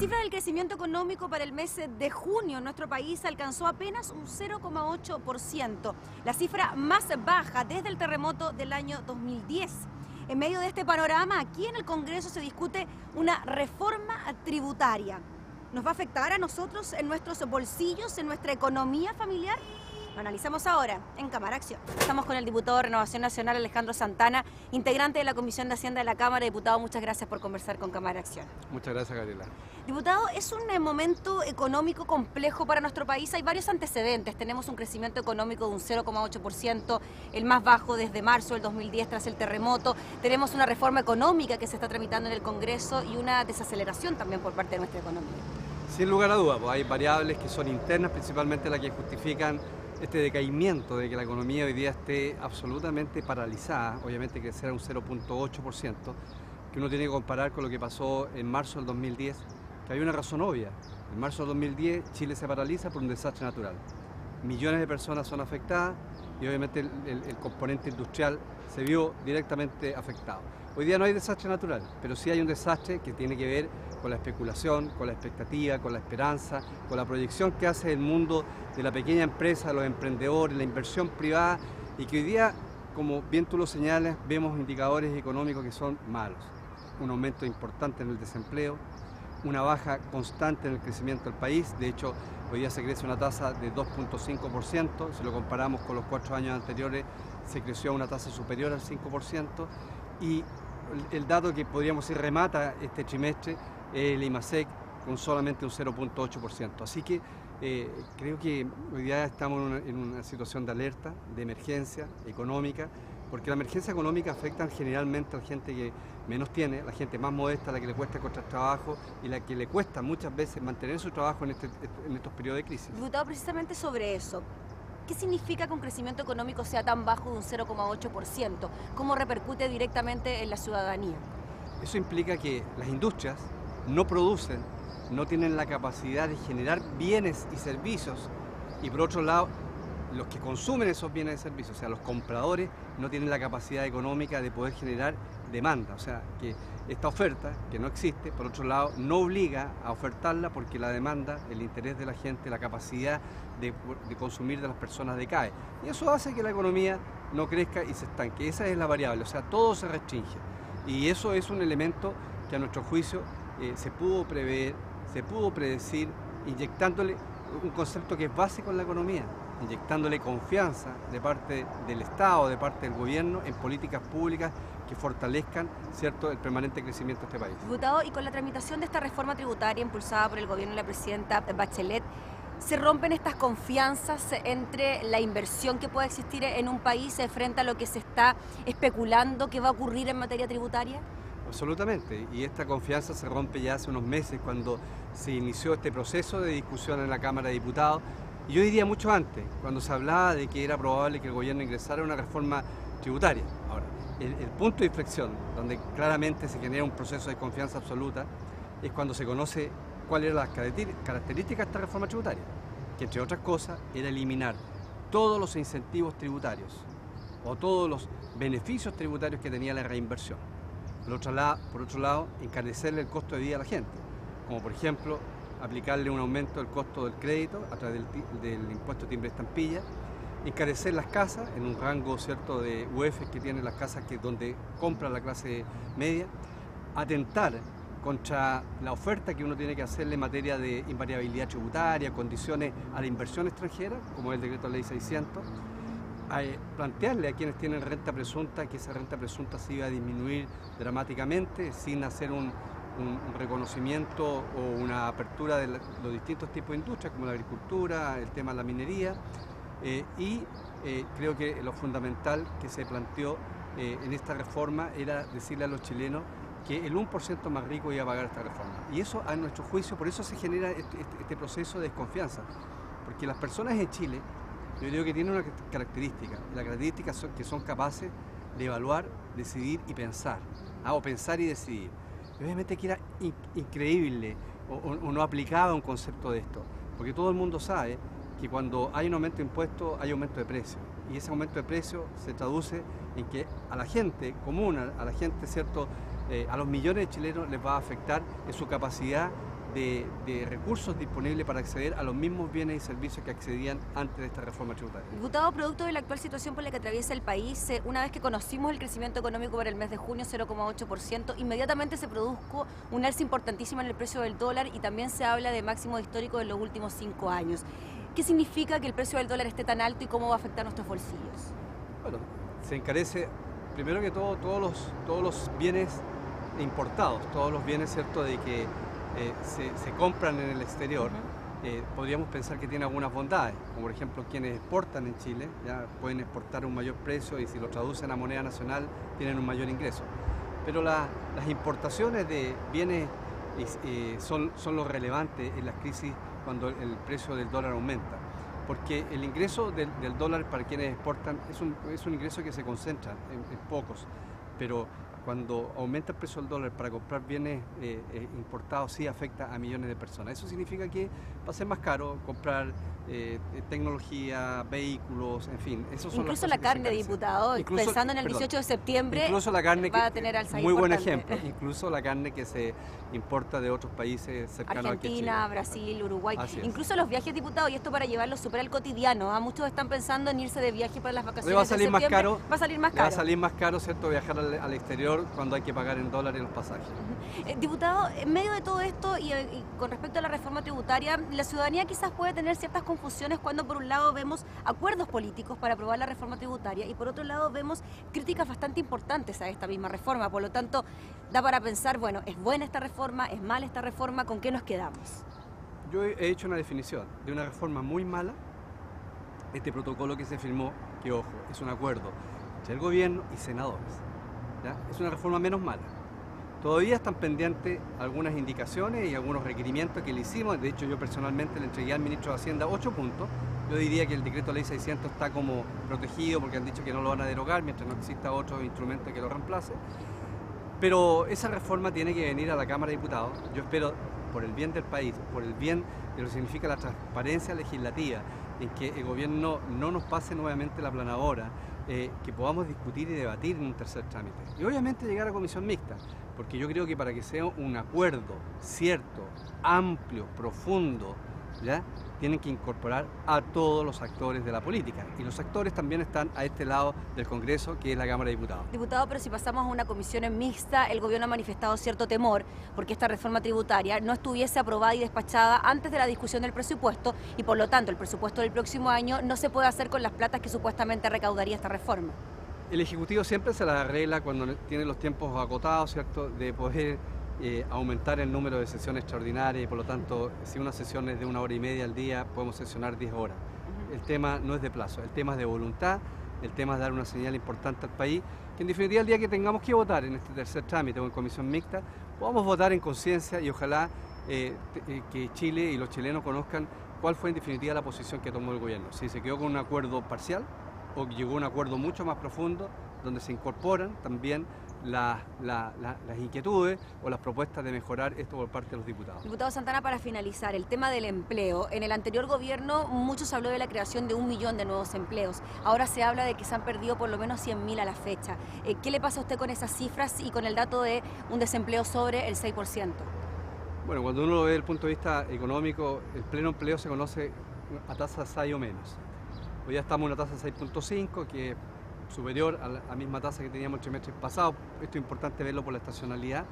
cifra del crecimiento económico para el mes de junio en nuestro país alcanzó apenas un 0,8%, la cifra más baja desde el terremoto del año 2010. En medio de este panorama, aquí en el Congreso se discute una reforma tributaria. ¿Nos va a afectar a nosotros en nuestros bolsillos, en nuestra economía familiar? Lo analizamos ahora en Cámara Acción. Estamos con el diputado de Renovación Nacional, Alejandro Santana, integrante de la Comisión de Hacienda de la Cámara. Diputado, muchas gracias por conversar con Cámara Acción. Muchas gracias, Gabriela. Diputado, es un momento económico complejo para nuestro país. Hay varios antecedentes. Tenemos un crecimiento económico de un 0,8%, el más bajo desde marzo del 2010 tras el terremoto. Tenemos una reforma económica que se está tramitando en el Congreso y una desaceleración también por parte de nuestra economía. Sin lugar a dudas, pues hay variables que son internas, principalmente las que justifican este decaimiento de que la economía hoy día esté absolutamente paralizada. Obviamente crecerá un 0,8%, que uno tiene que comparar con lo que pasó en marzo del 2010, que hay una razón obvia. En marzo del 2010 Chile se paraliza por un desastre natural. Millones de personas son afectadas y obviamente el componente industrial se vio directamente afectado. Hoy día no hay desastre natural, pero sí hay un desastre que tiene que ver con la especulación, con la expectativa, con la esperanza, con la proyección que hace el mundo de la pequeña empresa, los emprendedores, la inversión privada, y que hoy día, como bien tú lo señalas, vemos indicadores económicos que son malos. Un aumento importante en el desempleo, una baja constante en el crecimiento del país. De hecho, hoy día se crece una tasa de 2,5%, si lo comparamos con los 4 años anteriores, se creció a una tasa superior al 5%, y el dato que podríamos decir remata este trimestre es el IMASEC con solamente un 0,8%. Así que creo que hoy día estamos en una situación de alerta, de emergencia económica, porque la emergencia económica afecta generalmente a la gente que menos tiene, la gente más modesta, a la que le cuesta encontrar trabajo y la que le cuesta muchas veces mantener su trabajo en estos periodos de crisis. Diputado, precisamente sobre eso, ¿qué significa que un crecimiento económico sea tan bajo de un 0,8%? ¿Cómo repercute directamente en la ciudadanía? Eso implica que las industrias no producen, no tienen la capacidad de generar bienes y servicios, y por otro lado, los que consumen esos bienes y servicios, o sea, los compradores, no tienen la capacidad económica de poder generar demanda. O sea, que esta oferta, que no existe, por otro lado, no obliga a ofertarla porque la demanda, el interés de la gente, la capacidad de consumir de las personas decae. Y eso hace que la economía no crezca y se estanque. Esa es la variable, o sea, todo se restringe. Y eso es un elemento que a nuestro juicio se pudo prever, se pudo predecir, inyectándole un concepto que es básico en la economía, inyectándole confianza de parte del Estado, de parte del gobierno en políticas públicas que fortalezcan, ¿cierto?, el permanente crecimiento de este país. Diputado, y con la tramitación de esta reforma tributaria impulsada por el gobierno de la presidenta Bachelet, ¿se rompen estas confianzas entre la inversión que pueda existir en un país frente a lo que se está especulando que va a ocurrir en materia tributaria? Absolutamente, y esta confianza se rompe ya hace unos meses cuando se inició este proceso de discusión en la Cámara de Diputados, y yo diría mucho antes, cuando se hablaba de que era probable que el gobierno ingresara a una reforma tributaria. Ahora, el punto de inflexión, donde claramente se genera un proceso de confianza absoluta, es cuando se conoce cuáles eran las características de esta reforma tributaria, que entre otras cosas era eliminar todos los incentivos tributarios o todos los beneficios tributarios que tenía la reinversión. Por otro lado, encarecerle el costo de vida a la gente, como por ejemplo aplicarle un aumento del costo del crédito a través del impuesto timbre estampilla, encarecer las casas en un rango, ¿cierto?, de UF que tienen las casas donde compra la clase media, atentar contra la oferta que uno tiene que hacerle en materia de invariabilidad tributaria, condiciones a la inversión extranjera, como el decreto ley 600, plantearle a quienes tienen renta presunta que esa renta presunta se iba a disminuir dramáticamente sin hacer un reconocimiento o una apertura de los distintos tipos de industrias como la agricultura, el tema de la minería, creo que lo fundamental que se planteó en esta reforma era decirle a los chilenos que el 1% más rico iba a pagar esta reforma. Y eso, a nuestro juicio, por eso se genera este proceso de desconfianza, porque las personas en Chile, yo creo que tienen una característica, y la característica es que son capaces de evaluar, decidir y pensar, o pensar y decidir. Y obviamente que era increíble o no aplicaba un concepto de esto, porque todo el mundo sabe que cuando hay un aumento de impuestos hay aumento de precio, y ese aumento de precio se traduce en que a la gente común, a la gente, ¿cierto?, a los millones de chilenos les va a afectar en su capacidad de recursos disponibles para acceder a los mismos bienes y servicios que accedían antes de esta reforma tributaria. Diputado, producto de la actual situación por la que atraviesa el país, una vez que conocimos el crecimiento económico para el mes de junio, 0,8%, inmediatamente se produjo un alza importantísima en el precio del dólar y también se habla de máximos históricos en los últimos 5 años. ¿Qué significa que el precio del dólar esté tan alto y cómo va a afectar nuestros bolsillos? Bueno, se encarece, primero que todo, todos los bienes importados, todos los bienes, ¿cierto?, de que se compran en el exterior. Podríamos pensar que tiene algunas bondades, como por ejemplo quienes exportan en Chile ya pueden exportar a un mayor precio y si lo traducen a moneda nacional tienen un mayor ingreso. Pero las importaciones de bienes son lo relevante en las crisis cuando el precio del dólar aumenta. Porque el ingreso del dólar para quienes exportan es un ingreso que se concentra en pocos, pero cuando aumenta el precio del dólar para comprar bienes importados sí afecta a millones de personas. Eso significa que va a ser más caro comprar tecnología, vehículos, en fin. Incluso la carne, diputado, pensando en el 18 de septiembre, incluso la carne va a tener alza muy importante. buen ejemplo, incluso la carne que se importa de otros países cercanos aquí a Chile. Argentina, Brasil, Uruguay, incluso los viajes, diputado, y esto para llevarlo súper al cotidiano. Muchos están pensando en irse de viaje para las vacaciones va a salir de más septiembre. caro. Va a salir más caro. Va a salir más caro, ¿cierto?, viajar al exterior cuando hay que pagar en dólares los pasajes. Diputado, en medio de todo esto y con respecto a la reforma tributaria, la ciudadanía quizás puede tener ciertas confusiones cuando por un lado vemos acuerdos políticos para aprobar la reforma tributaria y por otro lado vemos críticas bastante importantes a esta misma reforma. Por lo tanto, da para pensar, bueno, ¿es buena esta reforma? ¿Es mala esta reforma? ¿Con qué nos quedamos? Yo he hecho una definición de una reforma muy mala. Este protocolo que se firmó, que ojo, es un acuerdo entre el gobierno y senadores, ¿ya? Es una reforma menos mala. Todavía están pendientes algunas indicaciones y algunos requerimientos que le hicimos. De hecho, yo personalmente le entregué al ministro de Hacienda 8 puntos. Yo diría que el decreto ley 600 está como protegido porque han dicho que no lo van a derogar mientras no exista otro instrumento que lo reemplace. Pero esa reforma tiene que venir a la Cámara de Diputados. Yo espero, por el bien del país, por el bien de lo que significa la transparencia legislativa, en que el gobierno no nos pase nuevamente la aplanadora, que podamos discutir y debatir en un tercer trámite. Y obviamente llegar a comisión mixta, porque yo creo que para que sea un acuerdo cierto, amplio, profundo, ¿ya?, tienen que incorporar a todos los actores de la política. Y los actores también están a este lado del Congreso, que es la Cámara de Diputados. Diputado, pero si pasamos a una comisión mixta, el gobierno ha manifestado cierto temor porque esta reforma tributaria no estuviese aprobada y despachada antes de la discusión del presupuesto y por lo tanto el presupuesto del próximo año no se puede hacer con las platas que supuestamente recaudaría esta reforma. El Ejecutivo siempre se las arregla cuando tiene los tiempos acotados, ¿cierto?, de poder aumentar el número de sesiones extraordinarias y por lo tanto, si una sesión es de 1 hora y media al día, podemos sesionar 10 horas. El tema no es de plazo, el tema es de voluntad, el tema es dar una señal importante al país, que en definitiva el día que tengamos que votar en este tercer trámite o en comisión mixta, podamos votar en conciencia y ojalá que Chile y los chilenos conozcan cuál fue en definitiva la posición que tomó el gobierno. Si se quedó con un acuerdo parcial o llegó a un acuerdo mucho más profundo, donde se incorporan también las inquietudes o las propuestas de mejorar esto por parte de los diputados. Diputado Santana, para finalizar, el tema del empleo. En el anterior gobierno mucho se habló de la creación de 1 millón de nuevos empleos. Ahora se habla de que se han perdido por lo menos 100.000 a la fecha. ¿Qué le pasa a usted con esas cifras y con el dato de un desempleo sobre el 6%? Bueno, cuando uno lo ve desde el punto de vista económico, el pleno empleo se conoce a tasa 6 o menos. Hoy ya estamos en una tasa 6.5, que es superior a la misma tasa que teníamos el trimestre pasado. Esto es importante verlo por la estacionalidad.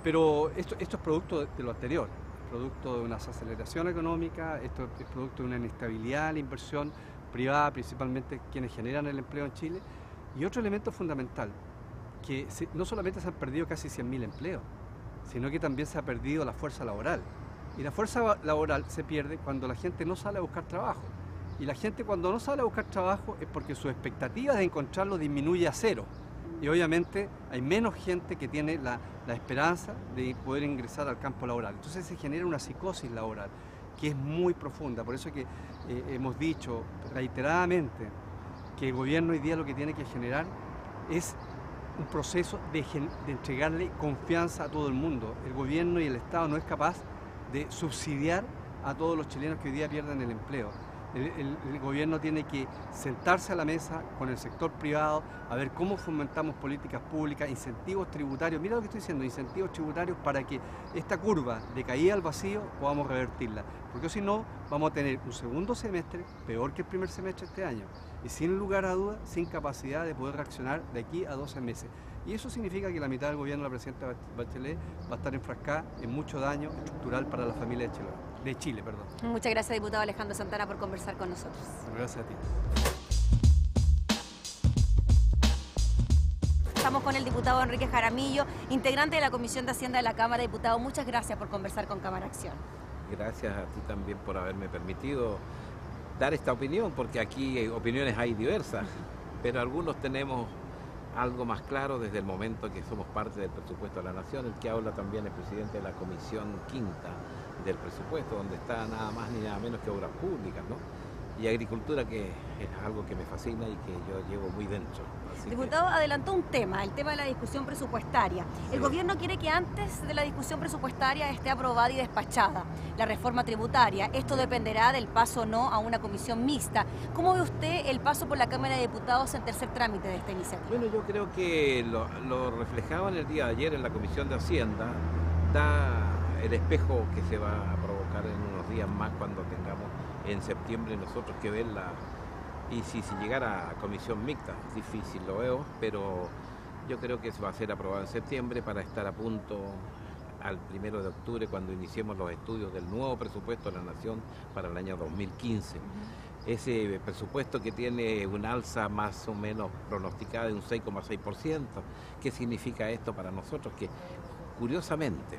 Pero esto es producto de lo anterior, producto de una desaceleración económica, esto es producto de una inestabilidad en la inversión privada, principalmente quienes generan el empleo en Chile. Y otro elemento fundamental, que no solamente se han perdido casi 100.000 empleos, sino que también se ha perdido la fuerza laboral. Y la fuerza laboral se pierde cuando la gente no sale a buscar trabajo. Y la gente cuando no sale a buscar trabajo es porque su expectativa de encontrarlo disminuye a cero. Y obviamente hay menos gente que tiene la esperanza de poder ingresar al campo laboral. Entonces se genera una psicosis laboral que es muy profunda. Por eso que hemos dicho reiteradamente que el gobierno hoy día lo que tiene que generar es un proceso de entregarle confianza a todo el mundo. El gobierno y el Estado no es capaz de subsidiar a todos los chilenos que hoy día pierden el empleo. El gobierno tiene que sentarse a la mesa con el sector privado a ver cómo fomentamos políticas públicas, incentivos tributarios. Mira lo que estoy diciendo, incentivos tributarios para que esta curva de caída al vacío podamos revertirla. Porque si no, vamos a tener un segundo semestre peor que el primer semestre de este año. Y sin lugar a dudas, sin capacidad de poder reaccionar de aquí a 12 meses. Y eso significa que la mitad del gobierno de la presidenta Bachelet va a estar enfrascada en mucho daño estructural para la familia de Chile. Muchas gracias, diputado Alejandro Santana, por conversar con nosotros. Gracias a ti. Estamos con el diputado Enrique Jaramillo, integrante de la Comisión de Hacienda de la Cámara. Diputado, muchas gracias por conversar con Cámara Acción. Gracias a ti también por haberme permitido dar esta opinión, porque aquí opiniones hay diversas, pero algunos tenemos algo más claro desde el momento que somos parte del presupuesto de la Nación. El que habla también es presidente de la Comisión Quinta del presupuesto, donde está nada más ni nada menos que obras públicas, ¿no? Y agricultura, que es algo que me fascina y que yo llevo muy dentro. Diputado, adelantó un tema, el tema de la discusión presupuestaria. Sí. El gobierno quiere que antes de la discusión presupuestaria esté aprobada y despachada la reforma tributaria. Esto dependerá del paso o no a una comisión mixta. ¿Cómo ve usted el paso por la Cámara de Diputados en tercer trámite de esta iniciativa? Bueno, yo creo que lo reflejaba en el día de ayer en la Comisión de Hacienda, da el espejo que se va a provocar en unos días más cuando tengamos en septiembre nosotros que verla. Y si llegara a comisión mixta, es difícil, lo veo, pero yo creo que eso va a ser aprobado en septiembre para estar a punto al 1 de octubre cuando iniciemos los estudios del nuevo presupuesto de la Nación para el año 2015. Ese presupuesto que tiene un alza más o menos pronosticada de un 6,6%. ¿Qué significa esto para nosotros? Que curiosamente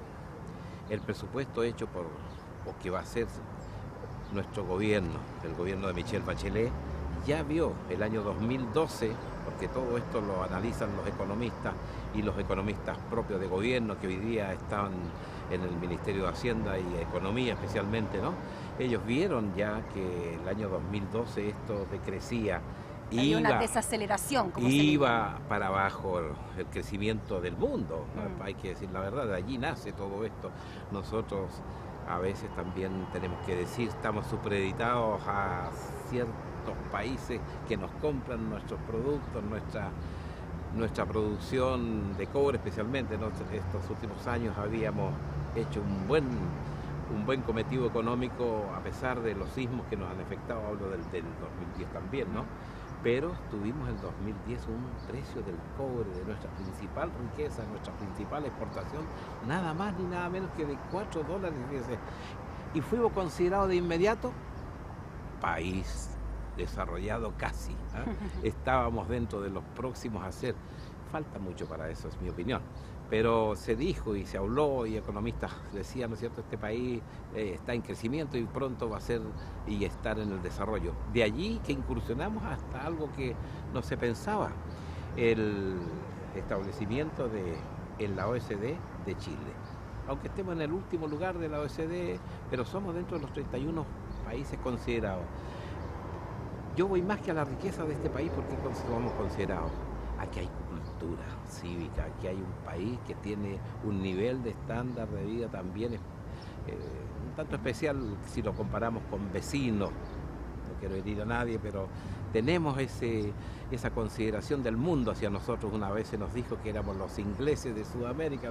el presupuesto hecho o que va a ser nuestro gobierno, el gobierno de Michelle Bachelet, ya vio el año 2012, porque todo esto lo analizan los economistas y los economistas propios de gobierno que hoy día están en el Ministerio de Hacienda y Economía especialmente, ¿no? Ellos vieron ya que el año 2012 esto decrecía. Hay una desaceleración, como iba para abajo el crecimiento del mundo, ¿no? Hay que decir la verdad, de allí nace todo esto. Nosotros a veces también tenemos que decir, estamos supeditados a ciertos países que nos compran nuestros productos, nuestra producción de cobre especialmente. Estos últimos años habíamos hecho un buen cometido económico a pesar de los sismos que nos han afectado, hablo del 2010 también, ¿no? Pero tuvimos en 2010 un precio del cobre, de nuestra principal riqueza, nuestra principal exportación, nada más ni nada menos que de $4, fíjese. Y fuimos considerados de inmediato país desarrollado casi, ¿eh? Estábamos dentro de los próximos a ser. Falta mucho para eso, es mi opinión. Pero se dijo y se habló y economistas decían, ¿no es cierto?, este país está en crecimiento y pronto va a ser y estar en el desarrollo. De allí que incursionamos hasta algo que no se pensaba, el establecimiento en la OECD de Chile. Aunque estemos en el último lugar de la OECD, pero somos dentro de los 31 países considerados. Yo voy más que a la riqueza de este país porque somos considerados. Aquí hay cultura cívica, aquí hay un país que tiene un nivel de estándar de vida también un tanto especial si lo comparamos con vecinos. No quiero herir a nadie, pero tenemos esa consideración del mundo hacia nosotros. Una vez se nos dijo que éramos los ingleses de Sudamérica.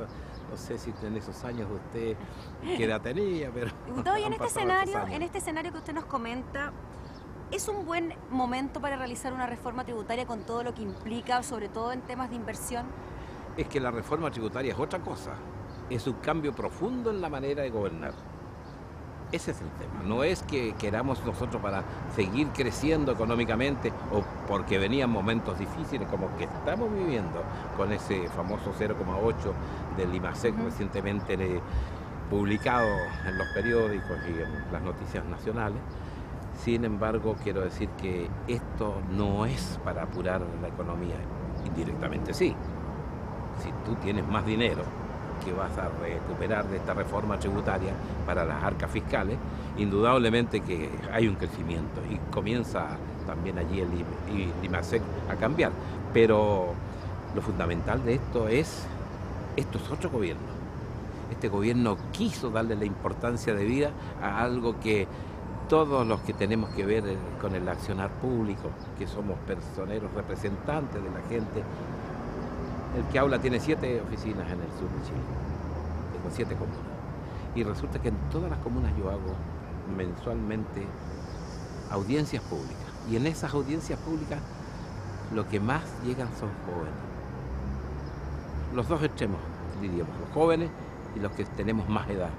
No sé si en esos años usted qué edad tenía, pero... Diputado, y en este escenario que usted nos comenta, ¿es un buen momento para realizar una reforma tributaria con todo lo que implica, sobre todo en temas de inversión? Es que la reforma tributaria es otra cosa. Es un cambio profundo en la manera de gobernar. Ese es el tema. No es que queramos nosotros para seguir creciendo económicamente o porque venían momentos difíciles como que estamos viviendo con ese famoso 0,8 del IMASEC recientemente publicado en los periódicos y en las noticias nacionales. Sin embargo, quiero decir que esto no es para apurar la economía, indirectamente sí. Si tú tienes más dinero que vas a recuperar de esta reforma tributaria para las arcas fiscales, indudablemente que hay un crecimiento y comienza también allí el IMASEC a cambiar. Pero lo fundamental de esto es otro gobierno. Este gobierno quiso darle la importancia de vida a algo que todos los que tenemos que ver con el accionar público, que somos personeros representantes de la gente. El que habla tiene 7 oficinas en el sur de Chile, tengo 7 comunas. Y resulta que en todas las comunas yo hago mensualmente audiencias públicas. Y en esas audiencias públicas lo que más llegan son jóvenes. Los dos extremos, diríamos, los jóvenes y los que tenemos más edad,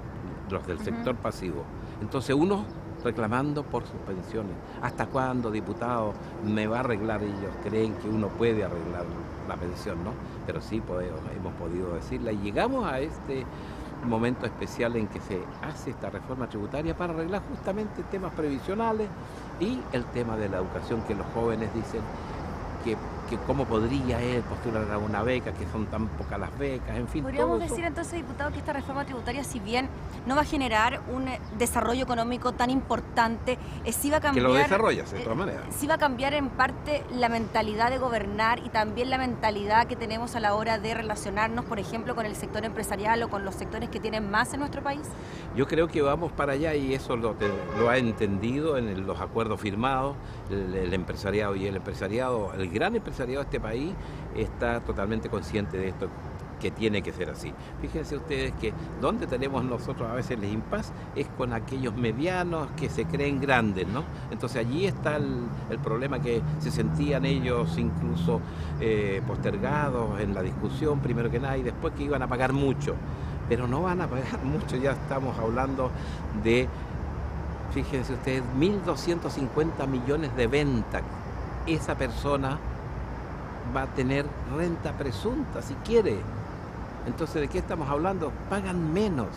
los del sector pasivo. Entonces uno reclamando por sus pensiones. ¿Hasta cuándo, diputado, me va a arreglar? Ellos creen que uno puede arreglar la pensión, ¿no? Pero sí hemos podido decirla y llegamos a este momento especial en que se hace esta reforma tributaria para arreglar justamente temas previsionales y el tema de la educación, que los jóvenes dicen que cómo podría él postular a una beca, que son tan pocas las becas, en fin. Podríamos decir entonces, diputado, que esta reforma tributaria, si bien no va a generar un desarrollo económico tan importante, sí va a cambiar... Que lo desarrollas, de todas maneras. Sí va a cambiar en parte la mentalidad de gobernar y también la mentalidad que tenemos a la hora de relacionarnos, por ejemplo, con el sector empresarial o con los sectores que tienen más en nuestro país. Yo creo que vamos para allá y eso lo ha entendido en los acuerdos firmados el empresariado, y el empresariado, el gran empresariado de este país está totalmente consciente de esto, que tiene que ser así. Fíjense ustedes que donde tenemos nosotros a veces el impasse es con aquellos medianos que se creen grandes, ¿no? Entonces allí está el problema, que se sentían ellos incluso postergados en la discusión, primero que nada, y después que iban a pagar mucho. Pero no van a pagar mucho, ya estamos hablando de, fíjense ustedes, 1.250 millones de ventas. Esa persona va a tener renta presunta si quiere. Entonces, ¿de qué estamos hablando? Pagan menos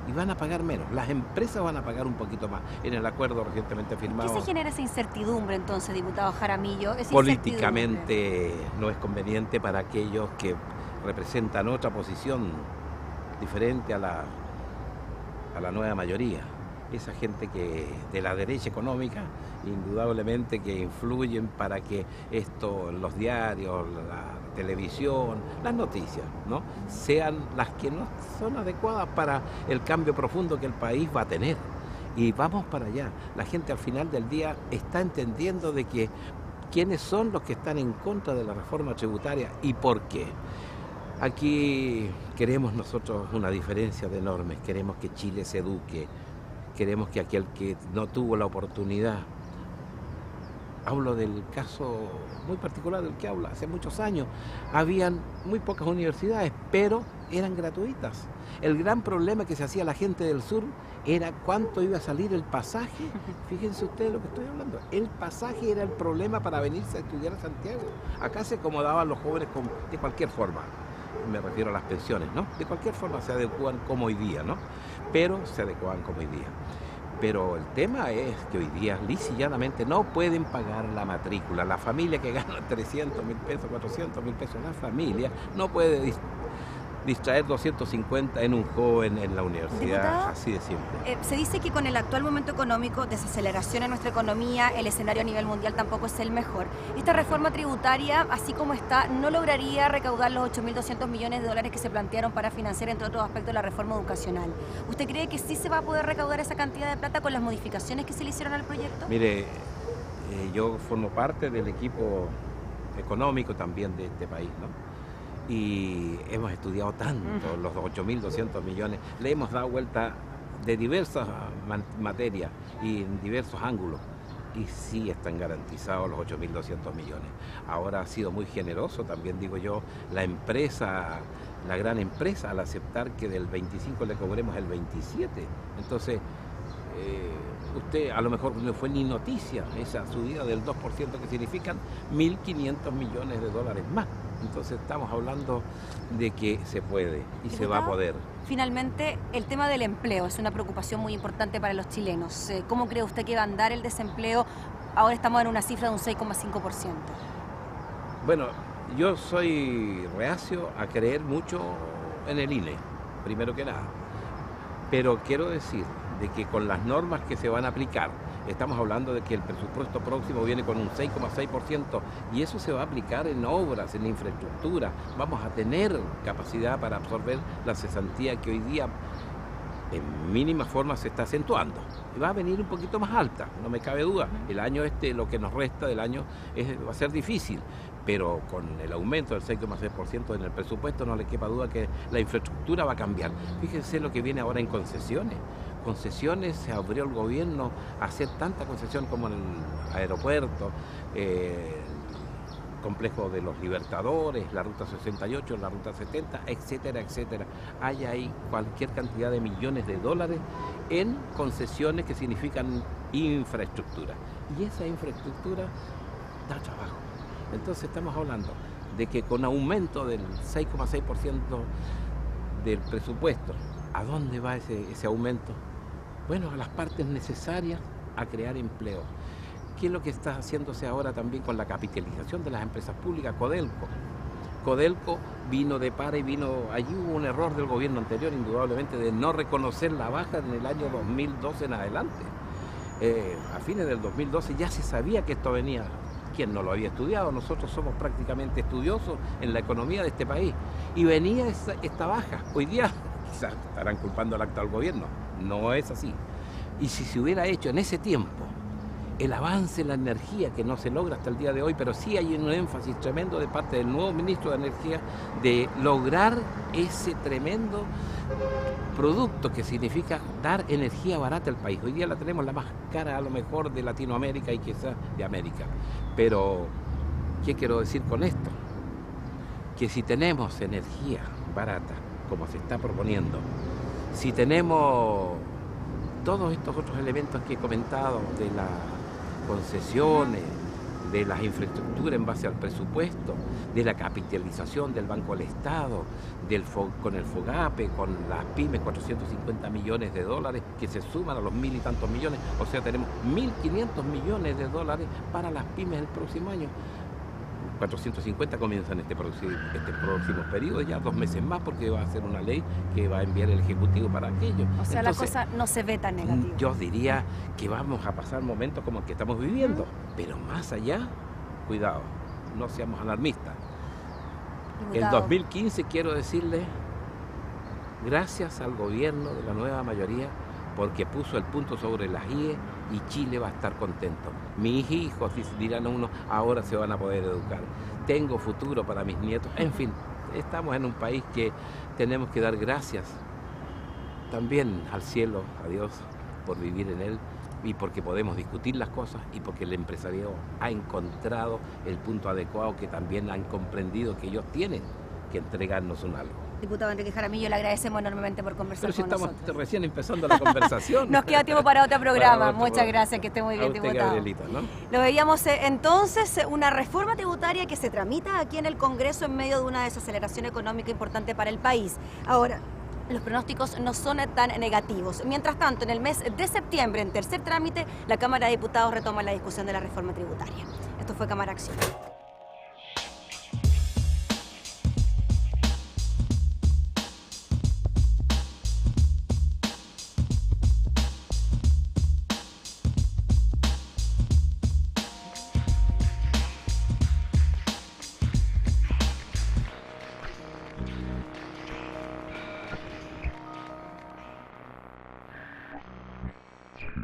y van a pagar menos. Las empresas van a pagar un poquito más en el acuerdo recientemente firmado. ¿Qué se genera esa incertidumbre entonces, diputado Jaramillo? Políticamente no es conveniente para aquellos que representan otra posición diferente a la nueva mayoría. Esa gente que de la derecha económica, indudablemente que influyen para que esto, los diarios, la televisión, las noticias, ¿no?, sean las que no son adecuadas para el cambio profundo que el país va a tener. Y vamos para allá. La gente al final del día está entendiendo de que quiénes son los que están en contra de la reforma tributaria y por qué. Aquí queremos nosotros una diferencia de normas, queremos que Chile se eduque. Queremos que aquel que no tuvo la oportunidad, hablo del caso muy particular del que habla, hace muchos años, habían muy pocas universidades, pero eran gratuitas. El gran problema que se hacía la gente del sur era cuánto iba a salir el pasaje. Fíjense ustedes lo que estoy hablando. El pasaje era el problema para venirse a estudiar a Santiago. Acá se acomodaban los jóvenes de cualquier forma. Me refiero a las pensiones, ¿no? De cualquier forma se adecuan como hoy día, ¿no? Pero se adecuan como hoy día. Pero el tema es que hoy día, lisa y llanamente, no pueden pagar la matrícula. La familia que gana 300.000 pesos, 400.000 pesos, la familia no puede distraer 250 en un joven en la universidad, ¿Diputado? Así de simple. Se dice que con el actual momento económico, desaceleración en nuestra economía, el escenario a nivel mundial tampoco es el mejor. Esta reforma tributaria, así como está, no lograría recaudar los 8.200 millones de dólares que se plantearon para financiar, entre otros aspectos, la reforma educacional. ¿Usted cree que sí se va a poder recaudar esa cantidad de plata con las modificaciones que se le hicieron al proyecto? Mire, yo formo parte del equipo económico también de este país, ¿no? Y hemos estudiado tanto los 8.200 millones, le hemos dado vuelta de diversas materias y en diversos ángulos, y sí están garantizados los 8.200 millones. Ahora ha sido muy generoso también, digo yo, la empresa, la gran empresa, al aceptar que del 25 le cobremos el 27. Entonces, usted a lo mejor no fue ni noticia esa subida del 2%, que significan 1.500 millones de dólares más. Entonces estamos hablando de que se puede y se va a poder. Finalmente, el tema del empleo es una preocupación muy importante para los chilenos. ¿Cómo cree usted que va a andar el desempleo? Ahora estamos en una cifra de un 6,5%. Bueno, yo soy reacio a creer mucho en el INE, primero que nada. Pero quiero decir de que con las normas que se van a aplicar, estamos hablando de que el presupuesto próximo viene con un 6,6% y eso se va a aplicar en obras, en infraestructura. Vamos a tener capacidad para absorber la cesantía que hoy día en mínima forma se está acentuando y va a venir un poquito más alta, no me cabe duda. El año lo que nos resta del año va a ser difícil, pero con el aumento del 6,6% en el presupuesto no le quepa duda que la infraestructura va a cambiar. Fíjense lo que viene ahora en concesiones. Concesiones, se abrió el gobierno a hacer tanta concesión como en el aeropuerto, complejo de los Libertadores, la Ruta 68, la Ruta 70, etcétera, etcétera. Hay ahí cualquier cantidad de millones de dólares en concesiones que significan infraestructura. Y esa infraestructura da trabajo. Entonces estamos hablando de que con aumento del 6,6% del presupuesto, ¿a dónde va ese aumento? Bueno, a las partes necesarias a crear empleo. ¿Qué es lo que está haciéndose ahora también con la capitalización de las empresas públicas? Codelco. Codelco vino de para y allí hubo un error del gobierno anterior, indudablemente, de no reconocer la baja en el año 2012 en adelante. A fines del 2012 ya se sabía que esto venía. ¿Quién no lo había estudiado? Nosotros somos prácticamente estudiosos en la economía de este país. Y venía esta baja. Hoy día quizás estarán culpando al actual gobierno. No es así. Y si se hubiera hecho en ese tiempo el avance en la energía, que no se logra hasta el día de hoy, pero sí hay un énfasis tremendo de parte del nuevo ministro de Energía de lograr ese tremendo producto que significa dar energía barata al país. Hoy día la tenemos la más cara a lo mejor de Latinoamérica y quizás de América. Pero, ¿qué quiero decir con esto? Que si tenemos energía barata, como se está proponiendo, si tenemos todos estos otros elementos que he comentado de las concesiones, de las infraestructuras en base al presupuesto, de la capitalización del Banco del Estado, con el FOGAPE, con las pymes, 450 millones de dólares que se suman a los 1.000 y tantos millones, o sea, tenemos 1.500 millones de dólares para las pymes el próximo año. 450 comienzan este próximo periodo, ya 2 meses más, porque va a ser una ley que va a enviar el Ejecutivo para aquello. O sea, entonces, la cosa no se ve tan negativa. Yo diría que vamos a pasar momentos como el que estamos viviendo, pero más allá, cuidado, no seamos alarmistas. El 2015, quiero decirle, gracias al gobierno de la nueva mayoría, porque puso el punto sobre las IE y Chile va a estar contento. Mis hijos, dirán uno, ahora se van a poder educar. Tengo futuro para mis nietos. En fin, estamos en un país que tenemos que dar gracias también al cielo, a Dios, por vivir en él y porque podemos discutir las cosas y porque el empresariado ha encontrado el punto adecuado, que también han comprendido que ellos tienen que entregarnos un algo. Diputado Enrique Jaramillo, le agradecemos enormemente por conversar con nosotros. Pero si estamos recién empezando la conversación. Nos queda tiempo para otro programa. Muchas gracias, que esté muy bien, diputado. Gabrielita, ¿no? Lo veíamos entonces, una reforma tributaria que se tramita aquí en el Congreso en medio de una desaceleración económica importante para el país. Ahora, los pronósticos no son tan negativos. Mientras tanto, en el mes de septiembre, en tercer trámite, la Cámara de Diputados retoma la discusión de la reforma tributaria. Esto fue Cámara Acción.